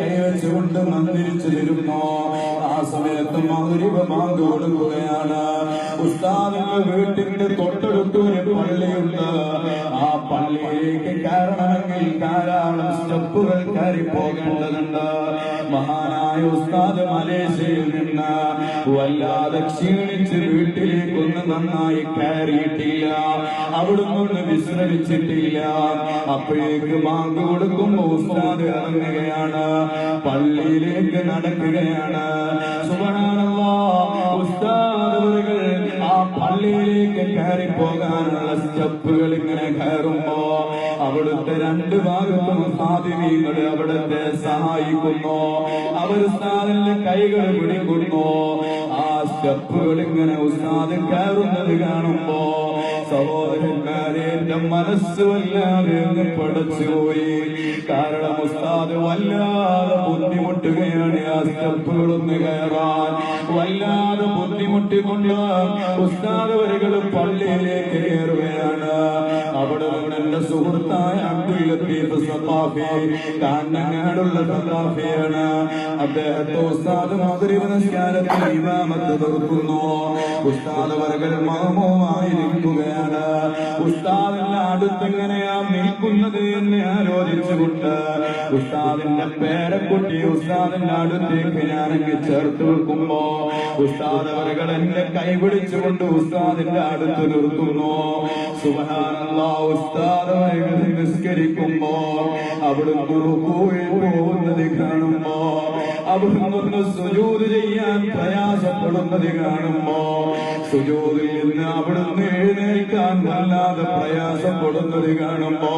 കൈവച്ചുകൊണ്ട് മന്ത്രിച്ചു തരുന്നു. ആ സമയത്ത് മഗ്‌രിബ് ബാങ്ക് കൊടുക്കുകയാണ്. ഉസ്താദിന്റെ വീട്ടിന്റെ തൊട്ടടുത്ത് ഒരു പള്ളിയുണ്ട്. ആ പള്ളിയിലേക്ക് കയറണമെങ്കിൽ ധാരാളം സ്റ്റെപ്പുകൾ കയറി പോകേണ്ടതുണ്ട്. മഹാനായ ഉസ്താദ് മലേഷ്യയിൽ നിന്ന് വല്ലാതെ ക്ഷീണിച്ച് വീട്ടിലേക്കൊന്ന് നന്നായി കയറിയിട്ടില്ല. അവിടുന്ന് വിശ്രമിച്ചിട്ടില്ല. അപ്പോഴേക്ക് ബാങ്ക് കൊടുക്കുമ്പോ ഉസ്താദ് ഇറങ്ങുകയാണ്, പള്ളിയിലേക്ക് നടക്കുകയാണ്. സുബ്ഹാനല്ലാഹ്, ഉസ്താദ് ആ പള്ളിയിലേക്ക് കയറി പോകാനുള്ള സ്റ്റെപ്പുകൾ ഇങ്ങനെ കയറുമ്പോ അവിടുത്തെ രണ്ട് ഭാഗത്തും ഖാദിമീങ്ങൾ അവിടുത്തെ സഹായിക്കുന്നു. അവർ ഉസ്താദിന്റെ കൈകൾ പിടിക്കുന്നു. ആ സ്റ്റെപ്പുകൾ ഇങ്ങനെ ഉസ്താദ് കയറുന്നത് കാണുമ്പോ സഹോദരന്മാരെ, എന്റെ മനസ്സ് വല്ലാതെ അങ്ങ് പടച്ചുപോയി. കാരണം ഉസ്താദ് വല്ലാതെ ബുദ്ധിമുട്ടുകയാണ്. ആ സ്റ്റെപ്പുകളൊന്ന് കയറാൻ വല്ലാതെ ബുദ്ധിമുട്ടിക്കൊണ്ട് ഉസ്താദ് വരികൾ പള്ളിയിലേക്ക് കയറുകയാണ്. അവിടെ എന്റെ സുഹൃത്തായ അബ്ദുൽ ലത്തീഫ് സഖാഫി, കാഞ്ഞങ്ങാടുള്ള സഖാഫിയാണ്. അദ്ദേഹത്തെ ഉസ്താദ് മഗ്‌രിബ് നിസ്കാരത്തിൽ ഇമാമത്ത് നിർത്തുന്നു. ഉസ്താദ് വരികൾ മഅ്മൂമായി നിൽക്കുകയാണ്. ഉസ്താദിന്റെ അടുത്തെങ്ങനെയാ നിൽക്കുന്നത് എന്ന് ആലോചിച്ചുകൊണ്ട് ഉസ്താദിന്റെ പേരക്കുട്ടി ഉസ്താദിന്റെ അടുത്തേക്ക് ഞാനെങ്കിൽ ചേർത്ത് വെക്കുമ്പോ ഉസ്താദ് വരികൾ എന്റെ കൈ പിടിച്ചുകൊണ്ട് ഉസ്താദിന്റെ അടുത്ത് നിർത്തുന്നു. സുബ്ഹാനല്ലാഹ്, ഉസ്താദ് വരികൾ നിസ്കരിക്കുമ്പോ അവിടുന്ന് റുകൂഇൽ പോകുന്നത് കാണുമ്പോ, അവിടുന്ന് സുജൂദ് ചെയ്യാൻ പ്രയാസപ്പെടുന്നത് കാണുമ്പോ, സുജൂദിൽ നിന്ന് അവിടുന്ന് എഴുന്നേൽക്കാൻ വല്ലാതെ പ്രയാസപ്പെടുന്നത് കാണുമ്പോ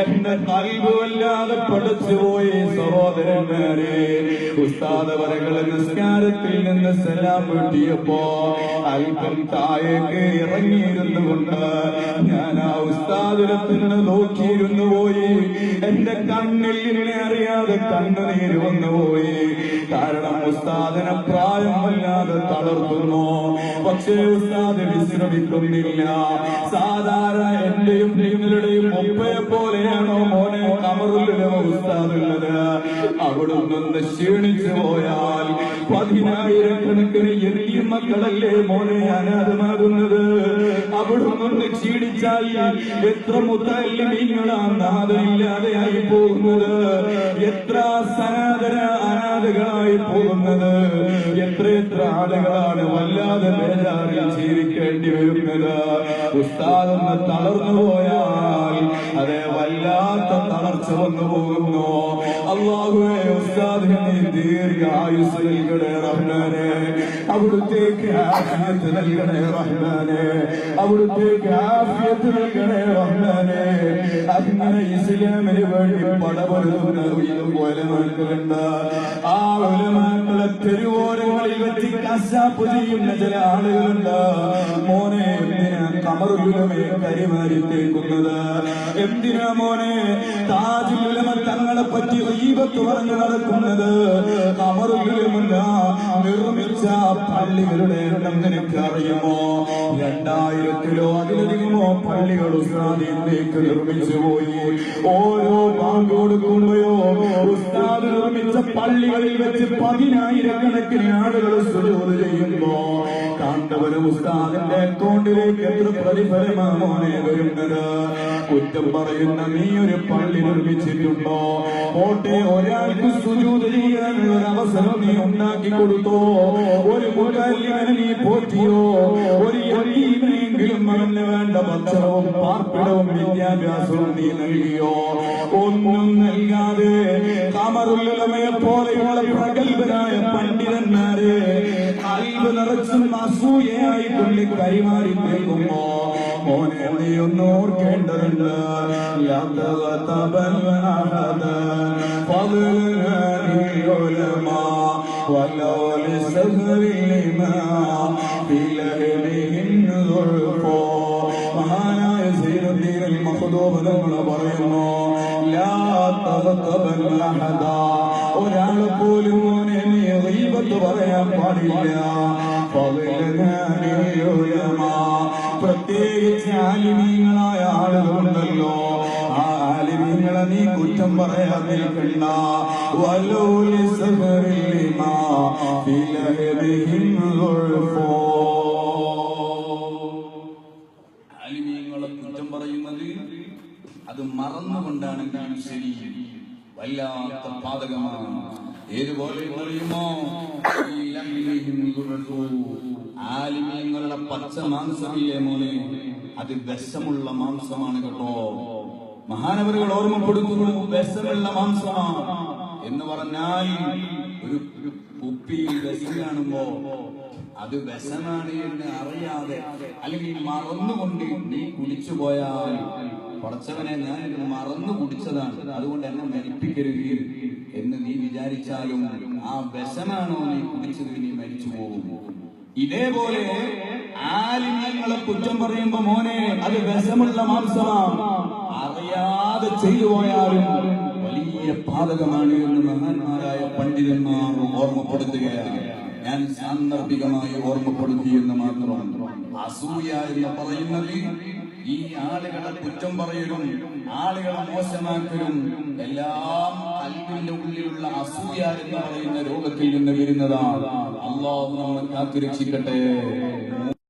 എന്റെ ഖൽബ് വല്ലാതെ പടച്ചുപോയി. സഹോദരന്മാരെ, ഉസ്താദ് വരികൾ നിസ്കാരത്തിൽ നിന്ന് സലാം വീട്ടിയപ്പോ അല്പം താഴേക്ക് ഇറങ്ങിയിരുന്നു കൊണ്ട് ഞാൻ ആ ഉസ്താദിനെ തന്നെ നോക്കിയിരുന്നു പോയി. എന്റെ കണ്ണിൽ നിന്നെ അറിയാതെ കണ്ണുനീര് വന്നുപോയി. കാരണം ഉസ്താദിനെ പ്രായം വല്ലാതെ തളർത്തുന്നു. പക്ഷേ ഉസ്താദ് വിശ്രമിക്കുന്നില്ല. സാധാരണ എന്റെയും നിങ്ങളുടെയും ഒപ്പയെ പോലെയാണോ മോനെ കമറുല്ലുലമ ഉസ്താദുള്ളത്? അവിടുന്ന് ക്ഷീണിച്ചു പോയാൽ 10,000 എത്തിയ മക്കളല്ലേ മോനെ അനാഥമാകുന്നത്? അവിടുന്ന് ക്ഷീണിച്ചാൽ എത്ര മുത്തല്ലിമീങ്ങളാണ് നാഥമില്ലാതെയായി പോകുന്നത്, എത്ര സനാതന അനാഥകളായി പോകുന്നത്, എത്ര ആളുകളാണ് വല്ലാതെ ബേജാറിൽ ജീവിക്കേണ്ടി വരുന്നത്. ഉസ്താദൊന്ന് തളർന്നു പോയാൽ അതേ വല്ലാത്ത തളർച്ച വന്നു പോകുന്നു. അല്ലാഹുവേ, ഉസ്താദിനെ ദീർഘായുസ് നൽകണേ റഹ്മാനേ, അവിടുത്തേക്ക് ആഫിയത്ത് നൽകണേ റഹ്മാനേ, അവിടുത്തേക്ക് ആഫിയത്ത് നൽകണേ റഹ്മാനേ. അങ്ങനെ ഇസ്ലാമിന് വേണ്ടി പടപൊരുതുന്ന ഉലമാക്കളുണ്ട്. ആ ഉലമാക്കളെ തെരുവോരങ്ങളിൽ വെച്ച് കശാപ്പ് ചെയ്യുന്ന ചില ആളുകളുണ്ട്. മോനെ, എന്തിനാ കമറുലുലമയെ കരിമാരിത്തേക്കുന്നത്? എന്തിനാ മോനെ താജുൽ ഉലമ തങ്ങളെ പറ്റി ഗീബത്ത് പറഞ്ഞു നടക്കുന്നത്? കമറുലുലമ നിർമ്മിച്ച പള്ളികളുടെ എണ്ണം നിനക്ക് അറിയുമോ? 2000-ലോ അതിലധികമോ പള്ളികൾ ഉസ്താദിലേക്ക് നിർമ്മിച്ചു പോയി. ഓരോ ബാങ്ക് കൊടുക്കുമ്പോഴോ ഉസ്താദ് നിർമ്മിച്ച പള്ളികളിൽ വെച്ച് 10,000 ആളുകൾ സുജൂദ് ചെയ്യുമ്പോ കാണ്ടവരും ഉസ്താദിന്റെ അക്കൗണ്ടിലേക്ക് എത്ര പ്രതിഫലമാണോനെ വരുന്നത്? കുറ്റം പറയുന്ന നീ ഒരു പള്ളി നിർമ്മിച്ചിട്ടുണ്ടോ? ഓട്ടെ, ഒരാൾക്ക് സുജൂദ് ചെയ്യാനുള്ള അവസരം നീ ഉണ്ടാക്കി കൊടുത്തോ? ഒരു മുതല്ലിമനെ നീ പോറ്റിയോ? ഒരു യതീമിനെങ്കിലും അവന് വേണ്ട ഭക്ഷണവും പാർപ്പിടവും വിദ്യാഭ്യാസവും നീ നൽകിയോ? ഒന്നും നൽകാതെ കമറുലുലമയെ പോലെയുള്ള പ്രഗത്ഭരായ പണ്ഡിതന്മാരെ ഖൽബ് നിറച്ചും അസൂയയായി കൊണ്ട് കൈമാറി നിൽക്കുമ്പോ മോനെ നീ ഒന്ന് ഓർക്കേണ്ടതുണ്ട്. മഹാനായ സൈനുദ്ദീൻ അൽ മഖ്ദൂം പറയുന്നു, ഒരാളെ പോലും മോനെ നീ ഗീബത്ത് പറയാൻ പാടില്ല. പ്രത്യേകിച്ച് ആലിമീങ്ങളായ ആളുകളുണ്ടല്ലോ, ആ ആലിമീങ്ങളെ ആലിമീങ്ങളെ നീ കുറ്റം പറയാൻ നിൽക്കണ്ട. വലൂലി സഹറിലിമാ ഫിലഹദിഹിം ഗുൽഫോ. ആലിമീങ്ങളെ കുറ്റം പറയുന്നത് അത് മറന്നുകൊണ്ടാണെങ്കിലും ശരി വല്ലാത്ത പാതകമാണ്. ഏതുപോലെ പറയുമോ, ആലിമീങ്ങളുടെ പച്ച മാംസമില്ലേ മോനെ, അത് വിഷമുള്ള മാംസമാണ് കേട്ടോ. മഹാനവരുകൾ ഓർമ്മപ്പെടുത്തുന്നു, വിഷമുള്ള മാംസമാണ് എന്ന് പറഞ്ഞാൽ ഒരു കുപ്പിയിൽ വിഷം കാണുമ്പോ അത് വിഷമാണ് എന്ന് അറിയാതെ അല്ലെങ്കിൽ മറന്നുകൊണ്ട് നീ കുടിച്ചു പോയാൽ, പടച്ചവനെ ഞാൻ മറന്നു കുടിച്ചതാണ് അതുകൊണ്ട് എന്നെ മരിപ്പിക്കരുത് എന്ന് നീ വിചാരിച്ചാലും ആ വിഷമാണോ നീ കുടിച്ചത്, നീ മരിച്ചു പോകും. ഇതേപോലെ ആലിമീങ്ങളെ കുറ്റം പറയുമ്പോ മോനെ അത് വിഷമുള്ള മാംസമാണ്, അറിയാതെ ചെയ്തു പോയാലും വലിയ പാതകമാണ് എന്ന് മഹാന്മാരായ പണ്ഡിതന്മാർ ഓർമ്മപ്പെടുത്തുകയാണ്. ഞാൻ സാന്ദർഭികമായി ഓർമ്മപ്പെടുത്തിയെന്ന് മാത്രം. അസൂയ എന്ന് പറയുന്നത് ഈ ആളുകളെ കുറ്റം പറയലും ആളുകളെ മോശമാക്കലും എല്ലാം കൽബിന്റെ ഉള്ളിലുള്ള അസൂയ എന്ന് പറയുന്ന രോഗത്തിൽ നിന്ന് വരുന്നതാണ്. അല്ലാഹു നമ്മെ കാത്തുരക്ഷിക്കട്ടെ.